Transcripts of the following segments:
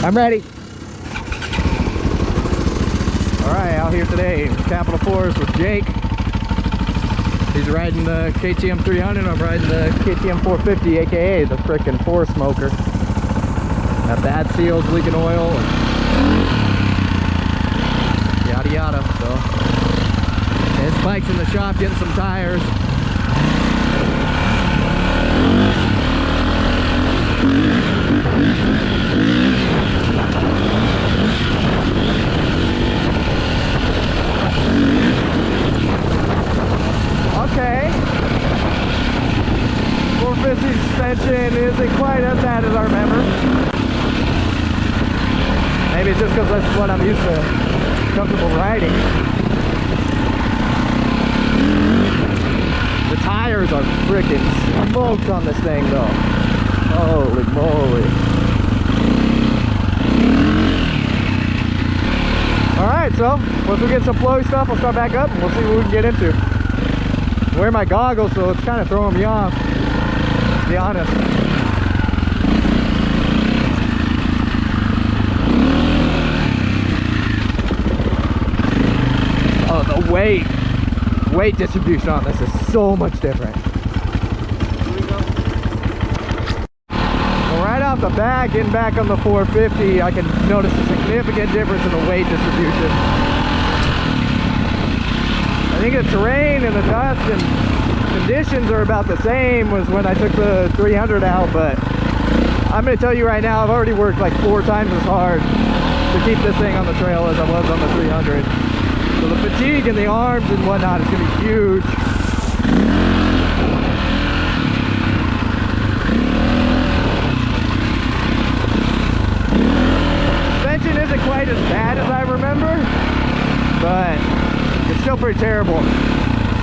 I'm ready. All right, out here today in Capitol Forest with Jake. He's riding the KTM 300. I'm riding the KTM 450, aka the frickin' four smoker. Got bad seals, leaking oil, and yada yada. So his bike's in the shop getting some tires. Okay. 450 suspension isn't quite as bad as I remember. Maybe it's just because that's what I'm used to, comfortable riding. The tires are freaking smoked on this thing though. Holy moly. Alright, so once we get some flowy stuff, we'll start back up and we'll see what we can get into. I'm wearing my goggles, so it's kind of throwing me off, to be honest. Oh, the weight distribution on this is so much different. Well, right off the bat, getting back on the 450, I can notice a significant difference in the weight distribution. I think the terrain and the dust and conditions are about the same as when I took the 300 out, but I'm going to tell you right now, I've already worked like 4 times as hard to keep this thing on the trail as I was on the 300. So the fatigue in the arms and whatnot is going to be huge. Suspension isn't quite as bad as I remember, but it's still pretty terrible.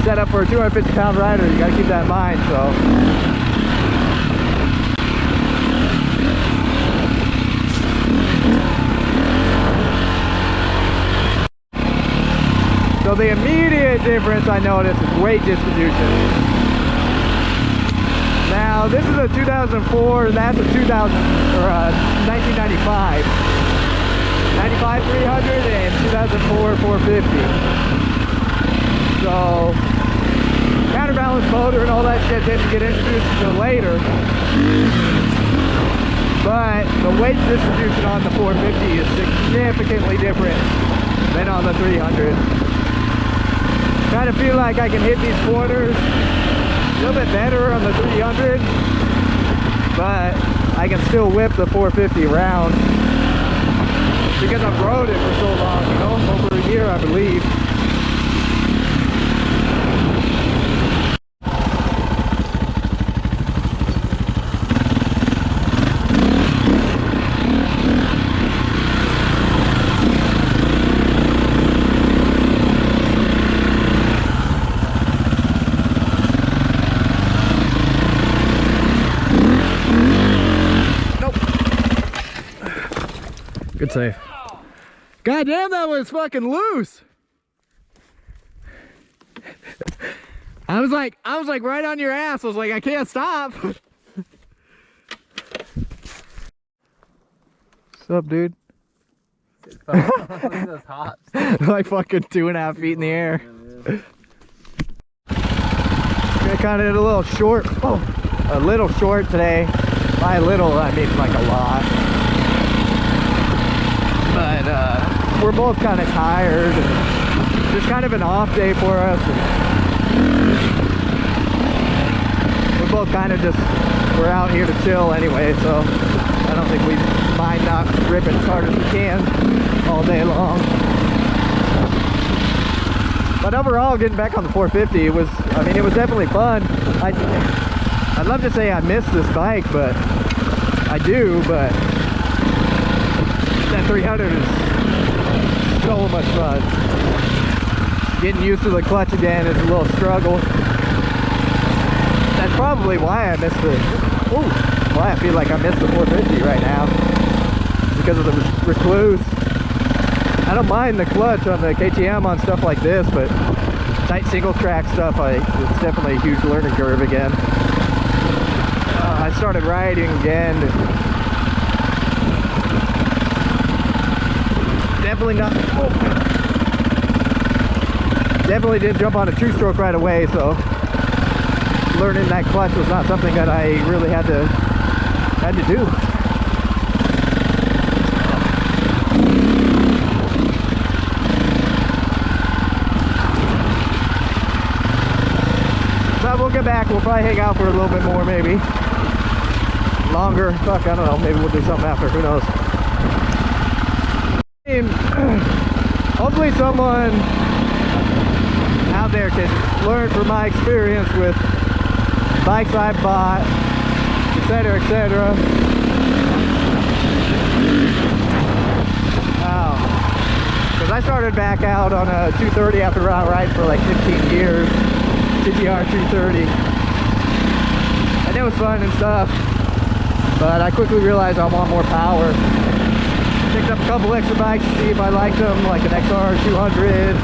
Set up for a 250-pound rider, you got to keep that in mind. So the immediate difference I noticed is weight distribution. Now this is a 2004, and that's a 1995. 95 300 and 2004 450. So counterbalance motor and all that shit didn't get introduced until later. But the weight distribution on the 450 is significantly different than on the 300. Kind of feel like I can hit these corners a little bit better on the 300, but I can still whip the 450 around because I've rode it for so long, you know, over a year I believe. Good save. God damn, that was fucking loose. I was like right on your ass. I was like, I can't stop. What's up, dude? Like fucking 2.5 feet in the air. I kind of did a little short. Oh, a little short today. By little, I mean like a lot. But we're both kind of tired, and just kind of an off day for us, and we're both kind of just, we're out here to chill anyway, so I don't think we mind not ripping as hard as we can all day long. But overall, getting back on the 450, it was definitely fun. I'd love to say I miss this bike, but I do, but that 300 is so much fun. Getting used to the clutch again is a little struggle. That's probably why I missed why I feel like I missed the 450 right now. It's because of the recluse. I don't mind the clutch on the KTM on stuff like this, but tight single track stuff, it's definitely a huge learning curve again. I started riding again definitely not. Oh. Definitely didn't jump on a two-stroke right away, so learning that clutch was not something that I really had to do. But we'll get back. We'll probably hang out for a little bit more, maybe longer. Fuck, I don't know. Maybe we'll do something after. Who knows? Hopefully someone out there can learn from my experience with bikes I bought, etc., etc. Because I started back out on a 230 after riding for like 15 years, TTR 230, and it was fun and stuff. But I quickly realized I want more power. Picked up a couple extra bikes to see if I liked them, like an XR 200.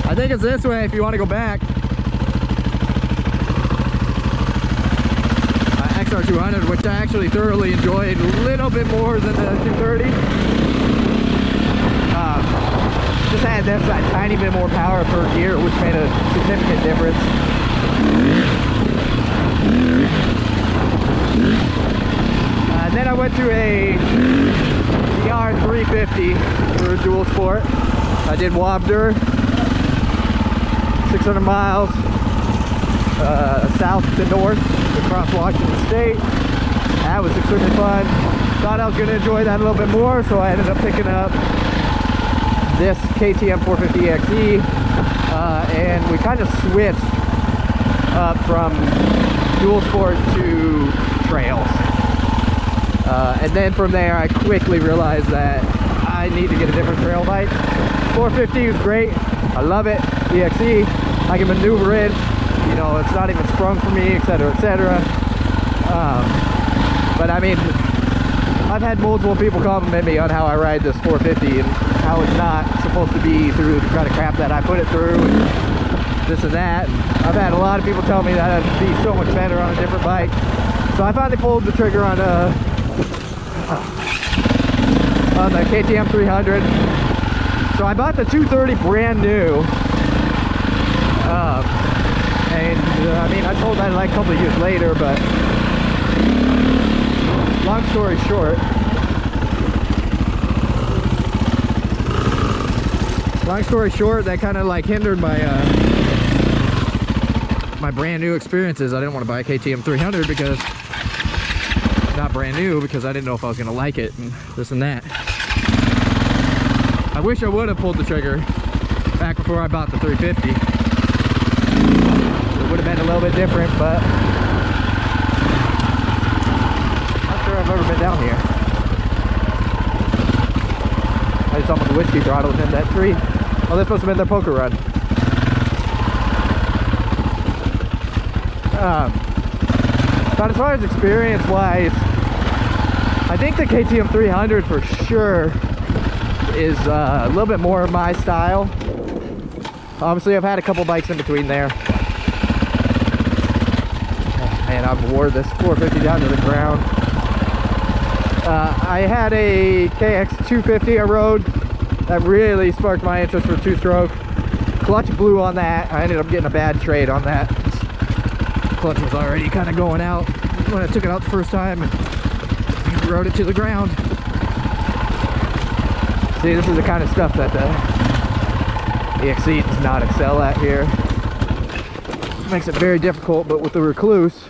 I think it's this way if you want to go back. XR 200, which I actually thoroughly enjoyed a little bit more than the 230. Just had that tiny bit more power per gear, which made a significant difference. And then I went to a DR 350 for a dual sport. I did Wabder, 600 miles, south to north across Washington State. That was extremely fun. Thought I was going to enjoy that a little bit more, so I ended up picking up this KTM 450XE, and we kind of switched up from dual sport to trails. And then from there, I quickly realized that I need to get a different trail bike. 450 is great. I love it. The XE, I can maneuver it. You know, it's not even sprung for me, etc., etc. But I mean, I've had multiple people compliment me on how I ride this 450 and how it's not supposed to be through the kind of crap that I put it through and this and that. And I've had a lot of people tell me that I'd be so much better on a different bike. So I finally pulled the trigger on the KTM 300. So I bought the 230 brand new. I mean, I told that like a couple of years later, but long story short, that kind of like hindered my my brand new experiences. I didn't want to buy a KTM 300 because, not brand new, because I didn't know if I was going to like it and this and that. I wish I would have pulled the trigger back before I bought the 350. It would have been a little bit different, but not sure I've ever been down here. I just almost whiskey throttled in that tree. Oh, this must have been their poker run. But as far as experience wise, I think the KTM 300 for sure is a little bit more of my style. Obviously I've had a couple bikes in between there. Oh, man, I've wore this 450 down to the ground. I had a KX 250 I rode that really sparked my interest for two-stroke. Clutch blew on that. I ended up getting a bad trade on that. Clutch was already kind of going out when I took it out the first time and rode it to the ground. See, this is the kind of stuff that the XE does not excel at here. It makes it very difficult, but with the Recluse,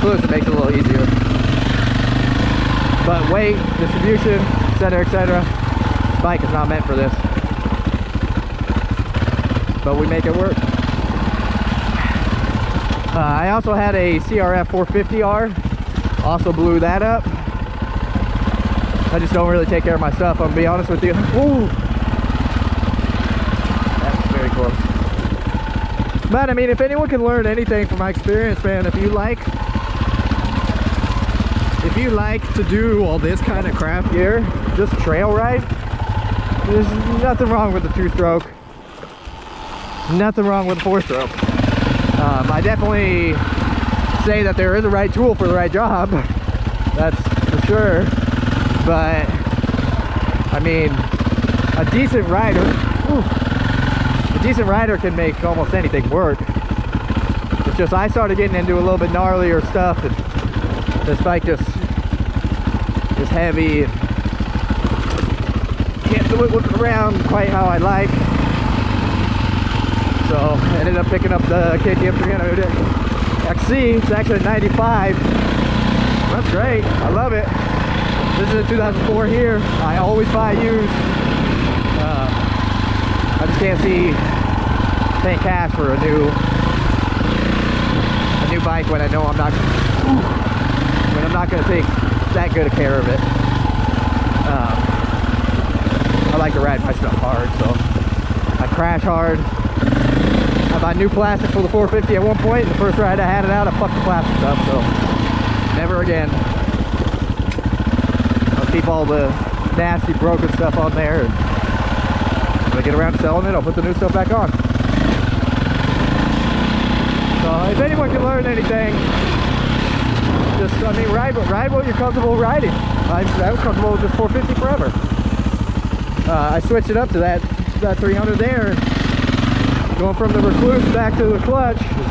it makes it a little easier. But weight, distribution, etc., etc., bike is not meant for this. But we make it work. I also had a CRF 450R. Also blew that up. I just don't really take care of my stuff, I'm gonna be honest with you. Ooh. That's very close. But I mean, if anyone can learn anything from my experience, man, if you like to do all this kind of crap gear, just trail ride, there's nothing wrong with the two-stroke. nothing wrong with a 4-stroke. I definitely say that there is a right tool for the right job. That's for sure. But I mean, a decent rider can make almost anything work. It's just I started getting into a little bit gnarlier stuff, and this bike just is heavy and can't do it around quite how I like. So I ended up picking up the KTM 300 XC. It's actually a 95. That's great. I love it. This is a 2004 here. I always buy used. I just can't see paying cash for a new bike when I know I'm not going to take that good a care of it. I like to ride my stuff hard, so I crash hard. I bought new plastic for the 450 at one point, and the first ride I had it out, I fucked the plastic up, so never again. I'll keep all the nasty broken stuff on there, and when I get around to selling it, I'll put the new stuff back on. So if anyone can learn anything, just, I mean, ride what you're comfortable riding. I was comfortable with this 450 forever. I switched it up to that 300 there, and going from the Recluse back to the Clutch is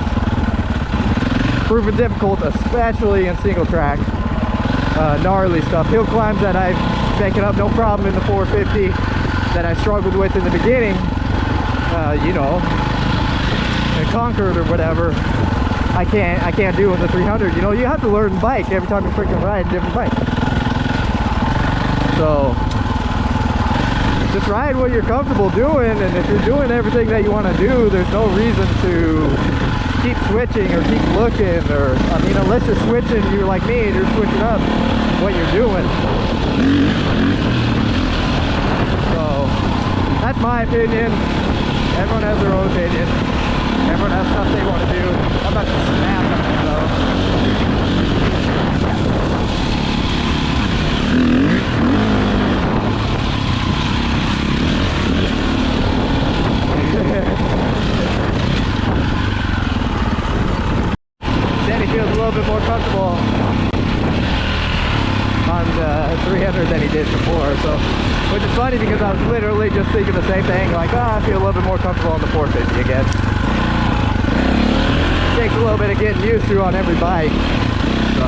proven difficult, especially in single track. Gnarly stuff. Hill climbs that I've taken up no problem in the 450 that I struggled with in the beginning, you know, in Concord or whatever, I can't do in the 300. You know, you have to learn bike every time you freaking ride a different bike. So just ride what you're comfortable doing, and if you're doing everything that you want to do, there's no reason to keep switching or keep looking, or, I mean, unless you're switching, you're like me and you're switching up what you're doing. So that's my opinion. Everyone has their own opinion. Everyone has stuff they want to do. I'm about to snap on it though. Then he feels a little bit more comfortable on the 300 than he did before, so, which is funny because I was literally just thinking the same thing, like, oh, I feel a little bit more comfortable on the 450 again. Takes a little bit of getting used to on every bike, so